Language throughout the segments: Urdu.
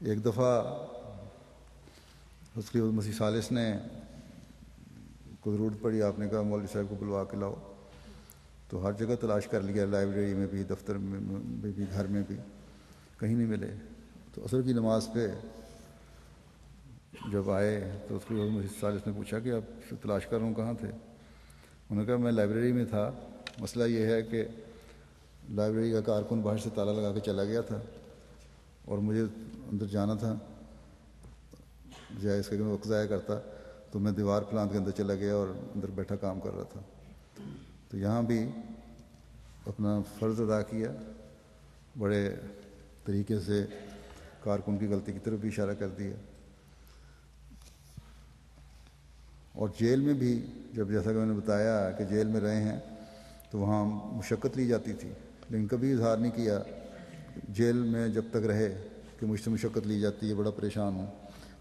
ایک دفعہ اس کی مسیح ثالث نے کو ضرورت پڑی، آپ نے کہا مولوی صاحب کو بلوا کے لاؤ، تو ہر جگہ تلاش کر لیا، لائبریری میں بھی، دفتر میں بھی، گھر میں بھی، کہیں نہیں ملے۔ تو عصر کی نماز پہ جب آئے تو اس کی مسیح ثالث نے پوچھا کہ آپ تلاش کر رہا ہوں، کہاں تھے؟ انہوں نے کہا میں لائبریری میں تھا، مسئلہ یہ ہے کہ لائبریری کا کارکن باہر سے تالا لگا کے چلا گیا تھا اور مجھے اندر جانا تھا، جائے اس کے میں وقت ضائع کرتا، تو میں دیوار پلانٹ کے اندر چلا گیا اور اندر بیٹھا کام کر رہا تھا۔ تو یہاں بھی اپنا فرض ادا کیا، بڑے طریقے سے کارکن کی غلطی کی طرف بھی اشارہ کر دیا۔ اور جیل میں بھی جب، جیسا کہ میں نے بتایا کہ جیل میں رہے ہیں تو وہاں مشقت لی جاتی تھی، لیکن کبھی اظہار نہیں کیا جیل میں جب تک رہے کہ مجھ سے مشقت لی جاتی ہے، بڑا پریشان ہوں۔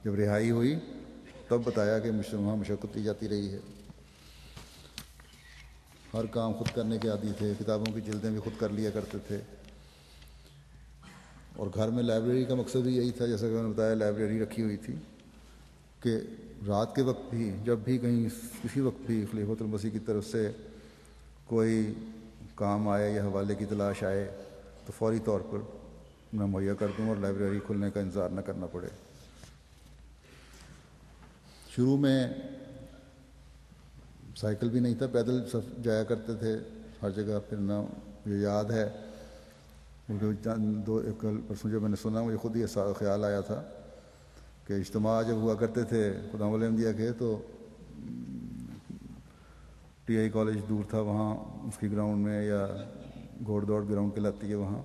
جب رہائی ہوئی تب بتایا کہ مجھ سے وہاں مشقت لی جاتی رہی ہے۔ ہر کام خود کرنے کے عادی تھے، کتابوں کی جلدیں بھی خود کر لیا کرتے تھے۔ اور گھر میں لائبریری کا مقصد بھی یہی تھا، جیسا کہ میں نے بتایا لائبریری رکھی ہوئی تھی کہ رات کے وقت بھی، جب بھی کہیں کسی وقت بھی خلیفۃ المسیح کی طرف سے کوئی کام آئے یا حوالے کی تلاش آئے تو فوری طور پر میں مہیا کر دوں اور لائبریری کھلنے کا انتظار نہ کرنا پڑے۔ شروع میں سائیکل بھی نہیں تھا، پیدل جایا کرتے تھے ہر جگہ پھرنا۔ مجھے یاد ہے ایک پرسوں جب میں نے سنا، مجھے خود ہی خیال آیا تھا کہ اجتماع جب ہوا کرتے تھے خدا احمدیہ کے، تو ٹی آئی کالج دور تھا، وہاں اس کی گراؤنڈ میں، یا گھوڑ دوڑ گراؤنڈ کہلاتی ہے وہاں،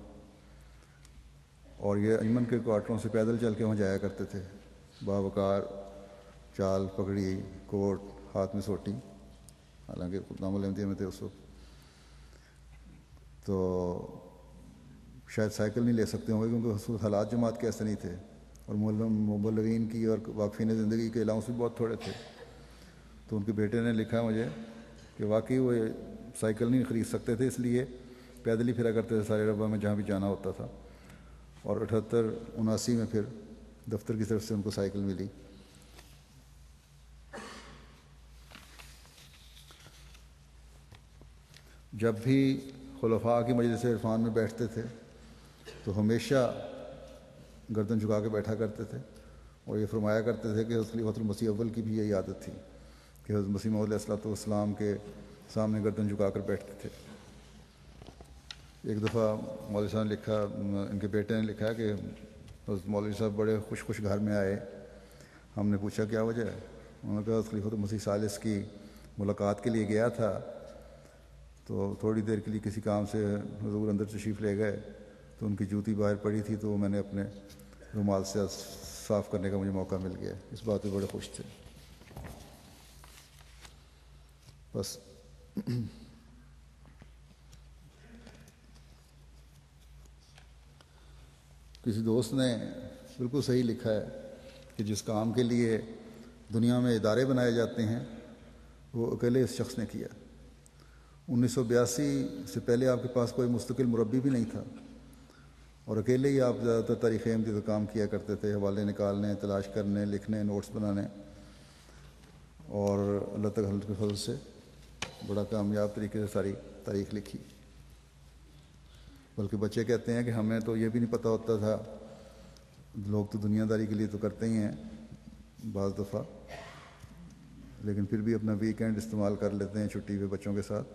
اور یہ انجمن کے کوارٹروں سے پیدل چل کے وہاں جایا کرتے تھے، باوقار چال، پگڑی، کوٹ، ہاتھ میں سوٹی، حالانکہ نام احمدیہ میں تھے اس وقت، تو شاید سائیکل نہیں لے سکتے ہوں گے کیونکہ اس وقت حالات جماعت کے ایسے نہیں تھے، اور مبلغین کی اور واقفین زندگی کے الاؤنس بھی بہت تھوڑے تھے۔ تو ان کے بیٹے نے لکھا مجھے کہ واقعی وہ سائیکل نہیں خرید سکتے تھے، اس لیے پیدل ہی پھرا کرتے تھے سارے ربع میں جہاں بھی جانا ہوتا تھا، اور 78-79 میں پھر دفتر کی طرف سے ان کو سائیکل ملی۔ جب بھی خلفاء کی مجلس عرفان میں بیٹھتے تھے تو ہمیشہ گردن جھکا کے بیٹھا کرتے تھے، اور یہ فرمایا کرتے تھے کہ خلیفۃ المسیح اول کی بھی یہی عادت تھی کہ حضرت مسیح موعود علیہ الصلوۃ والسلام کے سامنے گردن جھکا کر بیٹھتے تھے۔ ایک دفعہ مولوی صاحب نے لکھا، ان کے بیٹے نے لکھا کہ حضرت مولوی صاحب بڑے خوش گھر میں آئے، ہم نے پوچھا کیا وجہ ہے؟ انہوں نے کہا خلیفۃ المسیح ثالث کی ملاقات کے لیے گیا تھا، تو تھوڑی دیر کے لیے کسی کام سے حضور اندر تشریف لے گئے، تو ان کی جوتی باہر پڑی تھی، تو وہ میں نے اپنے رومال سے صاف کرنے کا مجھے موقع مل گیا۔ اس بات پہ بڑے خوش تھے۔ بس کسی دوست نے بالکل صحیح لکھا ہے کہ جس کام کے لیے دنیا میں ادارے بنائے جاتے ہیں وہ اکیلے اس شخص نے کیا۔ 1982 سے پہلے آپ کے پاس کوئی مستقل مربی بھی نہیں تھا، اور اکیلے ہی آپ زیادہ تر تاریخ احمدی کا کام کیا کرتے تھے، حوالے نکالنے، تلاش کرنے، لکھنے، نوٹس بنانے، اور اللہ تعالیٰ کے فضل سے بڑا کامیاب طریقے سے ساری تاریخ لکھی۔ بلکہ بچے کہتے ہیں کہ ہمیں تو یہ بھی نہیں پتہ ہوتا تھا، لوگ تو دنیا داری کے لیے تو کرتے ہی ہیں بعض دفعہ، لیکن پھر بھی اپنا ویکینڈ استعمال کر لیتے ہیں چھٹی پہ بچوں کے ساتھ،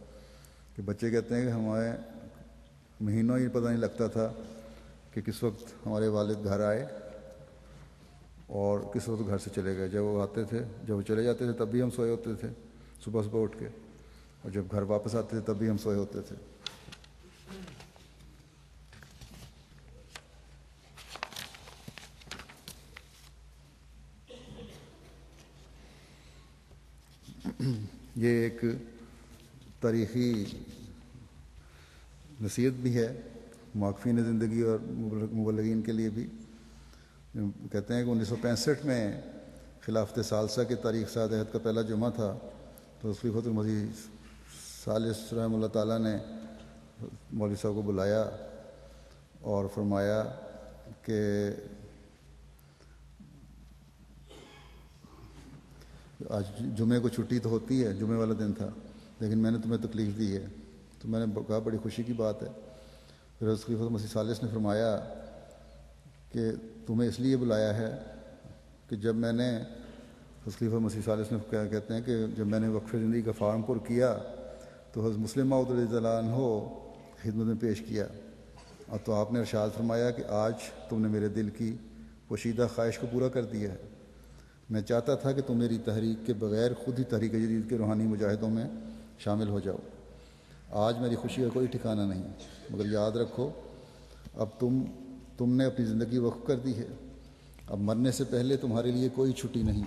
کہ بچے کہتے ہیں کہ ہمارے مہینوں ہی پتہ نہیں لگتا تھا کہ کس وقت ہمارے والد گھر آئے اور کس وقت گھر سے چلے گئے۔ جب وہ آتے تھے، جب وہ چلے جاتے تھے تب بھی ہم سوئے ہوتے تھے صبح اٹھ کے، اور جب گھر واپس آتے تھے تب بھی ہم سوئے ہوتے تھے۔ یہ ایک تاریخی نصیحت بھی ہے واقفین زندگی اور مبلغین کے لیے بھی۔ کہتے ہیں کہ 1965 میں خلافت ثالثہ کے تاریخ ساز عہد کا پہلا جمعہ تھا، تو خلیفۃ المسیح ثالث رحمہ اللہ تعالیٰ نے مولوی صاحب کو بلایا اور فرمایا کہ آج جمعے کو چھٹی تو ہوتی ہے، جمعے والا دن تھا، لیکن میں نے تمہیں تکلیف دی ہے۔ تو میں نے کہا بڑی خوشی کی بات ہے۔ پھر حضرت خلیفۃ مسیح ثالث نے فرمایا کہ تمہیں اس لیے بلایا ہے کہ جب میں نے، حضرت خلیفہ مسیح ثالث نے کہتے ہیں کہ جب میں نے وقف زندگی کا فارم پر کیا تو حضرت مسلم موعود رضی اللہ عنہ خدمت میں پیش کیا، اور تو آپ نے ارشاد فرمایا کہ آج تم نے میرے دل کی پوشیدہ خواہش کو پورا کر دیا ہے۔ میں چاہتا تھا کہ تم میری تحریک کے بغیر خود ہی تحریک جدید کے روحانی مجاہدوں میں شامل ہو جاؤ۔ آج میری خوشی کا کوئی ٹھکانہ نہیں، مگر یاد رکھو اب تم نے اپنی زندگی وقف کر دی ہے، اب مرنے سے پہلے تمہارے لیے کوئی چھٹی نہیں۔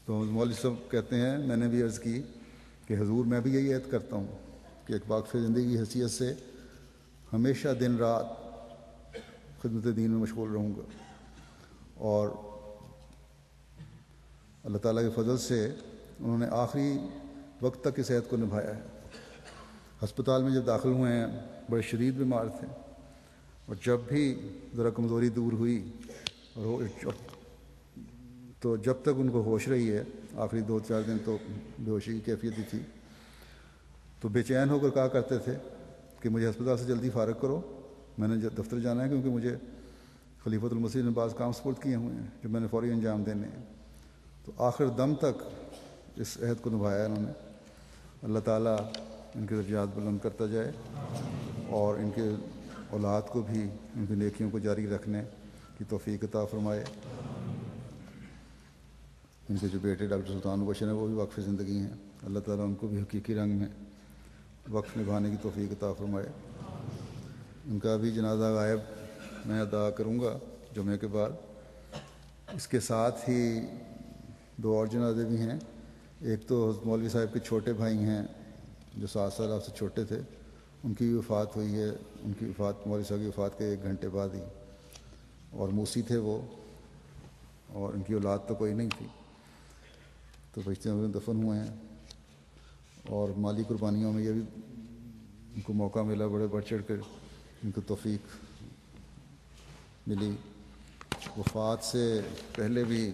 تو مولوی صاحب کہتے ہیں میں نے بھی عرض کی کہ حضور میں بھی یہی عہد کرتا ہوں کہ ایک واقف زندگی کی حیثیت سے ہمیشہ دن رات خدمت دین میں مشغول رہوں گا، اور اللہ تعالیٰ کے فضل سے انہوں نے آخری وقت تک اس عہد کو نبھایا ہے۔ ہسپتال میں جب داخل ہوئے ہیں بڑے شدید بیمار تھے، اور جب بھی ذرا کمزوری دور ہوئی تو جب تک ان کو ہوش رہی ہے، آخری 2-4 دن تو بے ہوشی کی کیفیت ہی تھی، تو بے چین ہو کر کہا کرتے تھے کہ مجھے ہسپتال سے جلدی فارغ کرو، میں نے دفتر جانا ہے، کیونکہ مجھے خلیفۃ المسیح نے بعض کام سپرد کیے ہوئے ہیں جو میں نے فوری انجام دینے ہیں۔ تو آخر دم تک اس عہد کو نبھایا انہوں نے۔ اللہ تعالیٰ ان کے درجات بلند کرتا جائے، اور ان کے اولاد کو بھی ان کی نیکیوں کو جاری رکھنے کی توفیق عطا فرمائے۔ ان کے جو بیٹے ڈاکٹر سلطان مبشر ہیں وہ بھی وقف زندگی ہیں، اللہ تعالیٰ ان کو بھی حقیقی رنگ میں وقف نبھانے کی توفیق عطا فرمائے۔ ان کا بھی جنازہ غائب میں ادا کروں گا جمعے کے بعد۔ اس کے ساتھ ہی 2 اور جنازے بھی ہیں۔ ایک تو مولوی صاحب کے چھوٹے بھائی ہیں جو 7 سال آپ سے چھوٹے تھے، ان کی وفات ہوئی ہے۔ ان کی وفات مولوی صاحب کی وفات کے 1 گھنٹے بعد ہی، اور موسی تھے وہ، اور ان کی اولاد تو کوئی نہیں تھی، تو فرشتے میں دفن ہوئے ہیں۔ اور مالی قربانیوں میں یہ بھی ان کو موقع ملا، بڑے بڑھ چڑھ کر ان کو توفیق ملی۔ وفات سے پہلے بھی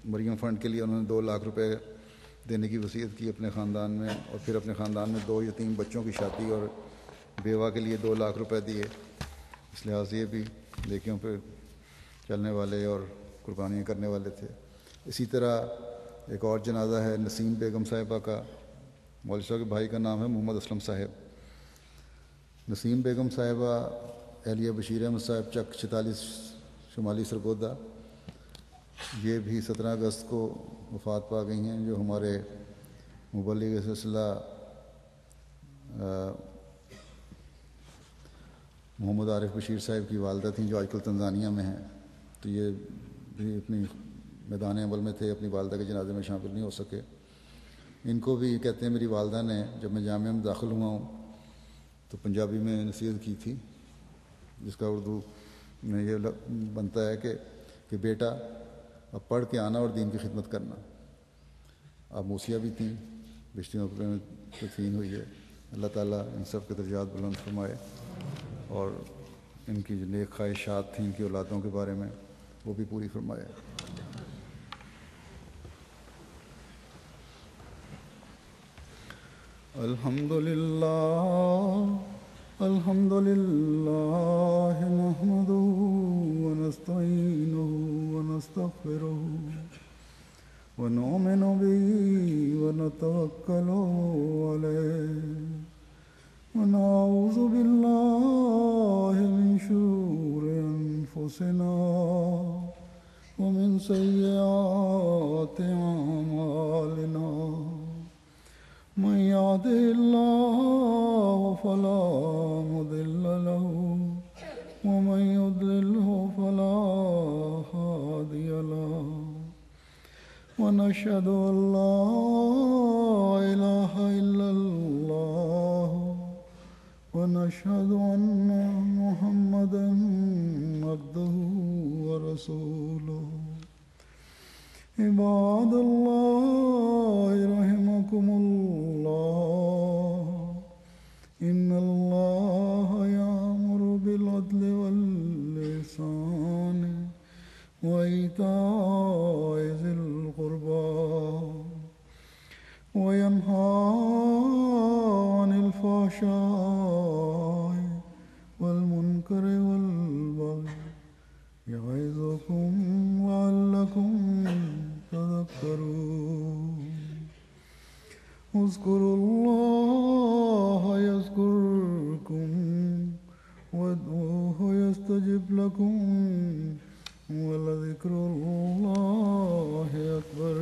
مریم فنڈ کے لیے انہوں نے 2 لاکھ روپے دینے کی وصیت کی اپنے خاندان میں، اور پھر اپنے خاندان میں 2 یتیم بچوں کی شادی اور بیوہ کے لیے 2 لاکھ روپے دیے۔ اس لحاظ سے یہ بھی نیکیوں پہ چلنے والے اور قربانیاں کرنے والے تھے۔ اسی طرح ایک اور جنازہ ہے نسیم بیگم صاحبہ کا، مولوی صاحب کے بھائی کا نام ہے محمد اسلم صاحب۔ نسیم بیگم صاحبہ اہلیہ بشیر احمد صاحب چک 46 شمالی سرگودا، یہ بھی 17 اگست کو وفات پا گئی ہیں، جو ہمارے مبلغ سلسلہ محمد عارف بشیر صاحب کی والدہ تھیں، جو آج کل تنزانیہ میں ہیں۔ تو یہ بھی اپنی میدان عمل میں تھے، اپنی والدہ کے جنازے میں شامل نہیں ہو سکے۔ ان کو بھی کہتے ہیں میری والدہ نے جب میں جامعہ میں داخل ہوا ہوں تو پنجابی میں نصیحت کی تھی، جس کا اردو میں یہ بنتا ہے کہ بیٹا اب پڑھ کے آنا اور دین کی خدمت کرنا۔ اب موسیہ بھی تھیں، بشتی مقبرے میں تدفین ہوئی ہے۔ اللہ تعالیٰ ان سب کے درجات بلند فرمائے، اور ان کی جو نیک خواہشات تھیں ان کی اولادوں کے بارے میں وہ بھی پوری فرمائے۔ الحمد للہ نحمده ونستعینه ونستغفره ونؤمن به ونتوکل علیہ ونعوذ باللہ من شرور انفسنا ومن سیئات اعمالنا من يهده الله فلا مضل له ومن يضلله فلا هادي له ونشهد أن لا إله إلا الله ونشهد أن محمدا عبده ورسوله عباد الله رحمكم الله إن الله يأمر بالعدل والإحسان وإيتاء ذي القربى وينهى عن الفحشاء والمنكر والبغي يعظكم لعلكم تذكرون اذكروا الله يذكركم وادعوه يستجب لكم ولذكر الله أكبر.